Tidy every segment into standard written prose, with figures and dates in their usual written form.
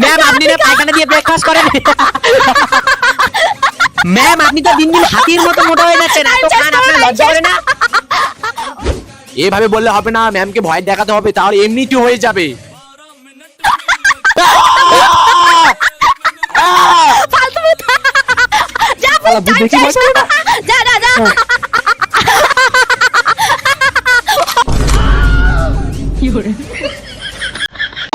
Ma'am আপনি না পায়খানা দিয়ে ব্রেকফাস্ট করেন? ম্যাম আপনি তো দিন দিন হাতির মতো মোটা হয়ে যাচ্ছেন, এত খান আপনার লজ্জা করে না? এভাবে বললে হবে না, ম্যামকে ভয় দেখাতে হবে, তাহলে এমনিতে হয়ে যাবে।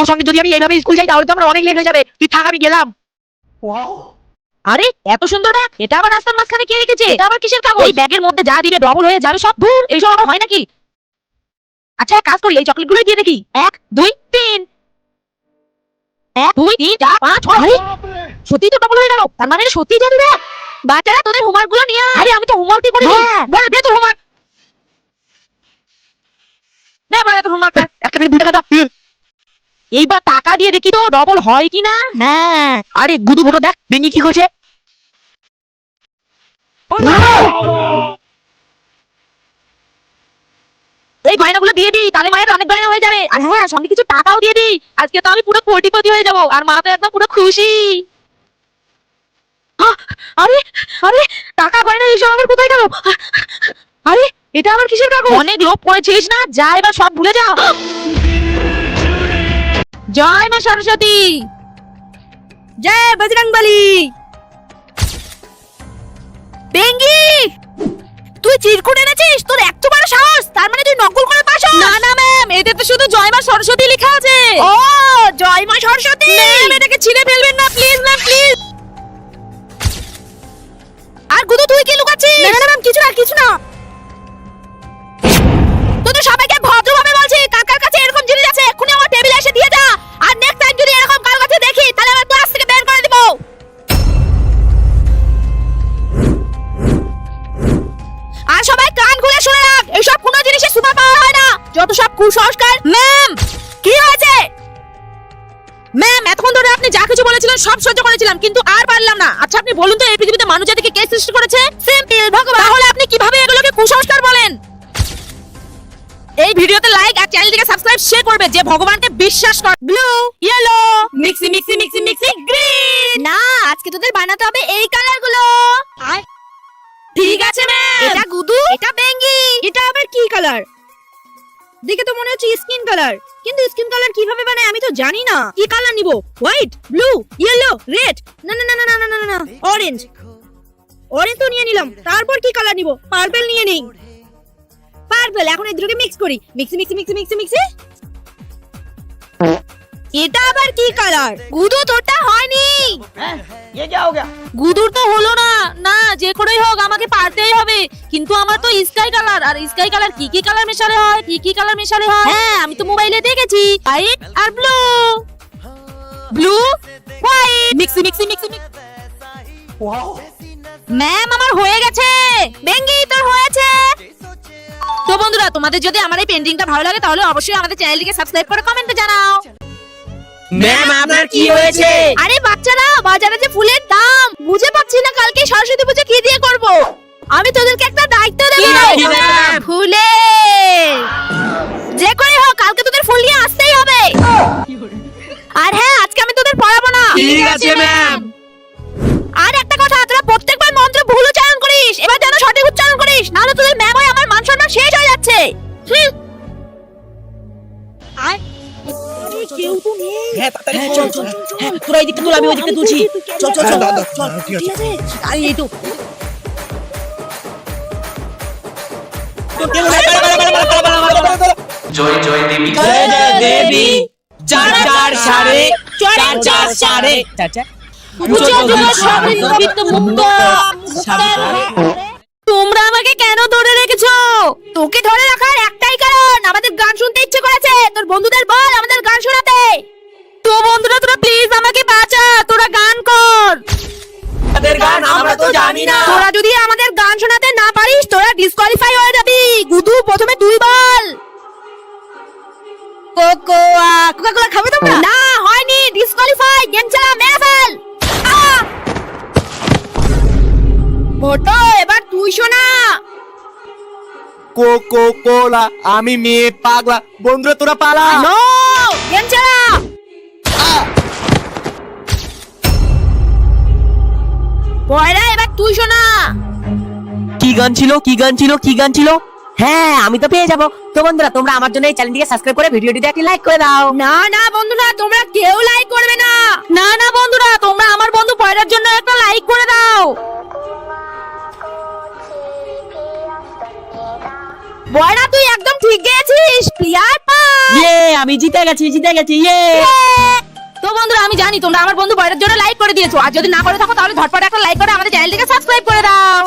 ওর সঙ্গে যদি আমি এইভাবে স্কুল যাই তাহলে তো আমার অনেক লেট হয়ে যাবে। তুই থাক, আমি গেলাম। আরে এত সুন্দর ব্যাগ, এটা আবার রাস্তার মাঝখানে কে রেখেছে? এটা আবার কিসের কাগজ? এই ব্যাগের মধ্যে যা দিবে ডবল হয়ে যাবে সব। ধুর, এইসব আবার হয় নাকি? আচ্ছা এক কাজ করি, এই চকলেটগুলো দিয়ে দেখি। 1 2 3 1 2 3 4 5 6। আরে সত্যি তো ডবল হয়ে গেল, তার মানে সত্যি জানি না। বাচ্চারা তোদের হোমওয়ার্ক গুলো নিয়ে আয়। আরে আমি তো হোমওয়ার্কই করিনি। বল দে তোর হোমওয়ার্ক। না বল তোর হোমওয়ার্ক। একটা মিনিট 2 টাকা দাও। এইবার টাকা দিয়ে দেখি তো ডবল হয় কিনা। হ্যাঁ, আরে গুদু ভোটো দেখ দেখি কি করছে। এই গয়নাগুলো দিয়ে দিই, তাহলে মায়ের অনেক গয়না হয়ে যাবে। আর হ্যাঁ, সঙ্গে কিছু টাকাও দিয়ে দিই। আজকে তো আমি পুরো কোটিপতি হয়ে যাবো, আর মা তো একদম পুরো খুশি। আরে আরে টাকা গয়না এইসব আমার কোথায় গেল? আরে এটা আমার কিসের কাগজ? অনেক লোভ করেছিস না, যা এবার সব ভুলে যা। জয় মা সরস্বতী, জয় বজরংবলী। বেঙ্গি, তুই চিরকুট এনেছিস? তোর এত বড় সাহস, তার মানে তুই নকল করে পাস? না না ম্যাম, এতে তো শুধু জয় মা সরস্বতী লেখা আছে। ও জয় মা সরস্বতী। ম্যাম এটাকে ছিঁড়ে ফেলবেন না প্লিজ ম্যাম, প্লিজ। আর গুদু তুই কি লুকাচ্ছিস? না না ম্যাম, কিছু না কিছু না। তোদের সবাইকে ভদ্রভাবে বলছি, কার কার কাছে এরকম জিনিস আছে এক্ষুনি আমার টেবিলে এসে দিয়ে যা। আর নেক্সট টাইম যদি এরকম কার কাছে দেখি তাহলে আমার ক্লাস থেকে বের করে দিব। আর সবাই কান খুলে শুনে রাখ, এইসব কোনো জিনিসে সুপার পাওয়ার হয় না, যত সব কুসংস্কার। ম্যাম কি হয়েছে? ম্যাম এতক্ষণ ধরে আপনি যা কিছু বলেছিলেন সব সহ্য করেছিলাম, কিন্তু আর পারলাম না। আচ্ছা আপনি বলুন তো, এই পৃথিবীতে মানুষ জাতিকে কে সৃষ্টি করেছে? সিম্পল, ভগবান। তাহলে আপনি কিভাবে এগুলোকে কুসংস্কার বলেন? এই ভিডিওতে লাইক আর চ্যানেলটিকে সাবস্ক্রাইব শেয়ার করবে যে ভগবানকে বিশ্বাস করে। ব্লু, ইয়েলো, মিক্সি মিক্সি মিক্সি মিক্সি গ্রিন। না, আজকে তোদের বানাতে হবে এই কালারগুলো। ঠিক আছে ম্যাম। এটা গুদু, এটা বেঙ্গি, এটা আবার কি কালার? দেখে তো মনে হচ্ছে স্কিন কালার, কিন্তু স্কিন কালার কিভাবে বানায় আমি তো জানি না। কি কালার নিব? White, blue, yellow, red? না না না না না না না, অরেঞ্জ। অরেঞ্জ তো নিয়ে নিলাম, তারপর কি কালার নিব? পার্পল নিয়ে নেই। পার্পল। এখন এই দুটোকে মিক্স করি। মিক্সি মিক্সি মিক্সি মিক্সি মিক্সি। এটা আবার কি কালার? গুদু তোরটা হয়নি। ये क्या हो गया? গুদুর তো হলো না। না যে করেই হোক আমাকে পারতেই হবে। কিন্তু আমার তো স্কাই কালার, আর স্কাই কালার কি কি কালার মেশালে হয়? কি কি কালার মেশালে হয়? হ্যাঁ আমি তো মোবাইলে দেখেছি, হোয়াইট আর ব্লু। ব্লু, হোয়াইট, মিক্সি মিক্সি মিক্সি মিক্সি। ওয়াও, ম্যাম আমার হয়ে গেছে। বেঙ্গি তোর হয়েছে। তো বন্ধুরা, তোমাদের যদি আমার এই পেন্টিংটা ভালো লাগে তাহলে অবশ্যই আমাদের চ্যানেলটিকে সাবস্ক্রাইব করে কমেন্টে জানাও। ম্যাম আপনার কি হয়েছে? আরে বাচ্চারা, বাজারে যে ফুলের দাম, বুঝে পাচ্ছি না কালকে সরস্বতী পুজো কি দিয়ে করব। আমি তোদেরকে একটা দায়িত্ব দেব। ফুলে যে করে হোক কালকে তোদের ফুল নিয়ে আসতেই হবে। আর হ্যাঁ, আজকে আমি তোদের পড়াবো না। ঠিক আছে ম্যাম। আর একটা কথা, তোরা প্রত্যেকবার মন্ত্র ভুল উচ্চারণ করিস, এবার যেন সঠিক উচ্চারণ করিস, না হলে তোদের ম্যাম হয়ে আমার মান সম্মান শেষ হয়ে যাচ্ছে। কেউ তো নেই। হ্যাঁ তাড়াতাড়ি চল চল। হ্যাঁ তোরা এই দিকটা তুল, আমি ওই দিকটা তুলছি। চল চল চল চল। ঠিক আছে। আরে এই তো জয় জয় দেবী, জয় জয় দেবী। চার চার সাড়ে, চার চার সাড়ে, চার চার। তোমরা আমাকে কেন ধরে রেখেছো? তোকে ধরে রাখার একটাই কারণ, আমাদের গান শুনতে ইচ্ছে করেছে। তোর বন্ধুদের বল আমাদের গান শোনাতে। তো বন্ধুরা তোরা প্লিজ আমাকে বাঁচা, তোরা গান কর। আমাদের গান আমরা তো জানি না। তোরা যদি আমাদের গান শোনাতে না পারিস তোরা ডিসকোয়ালিফাই হয়ে যাবি। গুদু প্রথমে তুই বল। কোকোয়া, কোকা-কোলা খাবে তোমরা? না হয়নি, ডিসকোয়ালিফাই। গেম চালা, মেরে ফেল। মোটো এবার তুই শোনা। কোকো কোলা, আমি মেয়ে পাগলা, বন্ধুরা তোরা পালা। নো, গেম চালা। পয়রা এবার তুই শোনা। কি গান ছিল কি গান ছিল কি গান ছিল? হ্যাঁ আমি তো পেয়ে যাবো। তো বন্ধুরা তোমরা আমার জন্য এই চ্যানেলটিকে সাবস্ক্রাইব করে ভিডিওটিতে একটি লাইক করে দাও। না না বন্ধুরা তোমরা কেউ লাইক করবে না। না না বন্ধুরা তোমরা আমার বন্ধু পয়রার জন্য একটা লাইক করে দাও। পয়রা তুই একদম ঠিক গেছিস। Player pass. ইয়ে আমি জিতে গেছি ইয়ে। তো বন্ধুরা আমি জানি তোমরা আমার বন্ধু পয়রার জন্য লাইক করে দিয়েছো। আর যদি না করে থাকো তাহলে ঝটপট একটা লাইক করে আমাদের চ্যানেলটিকে সাবস্ক্রাইব করে দাও।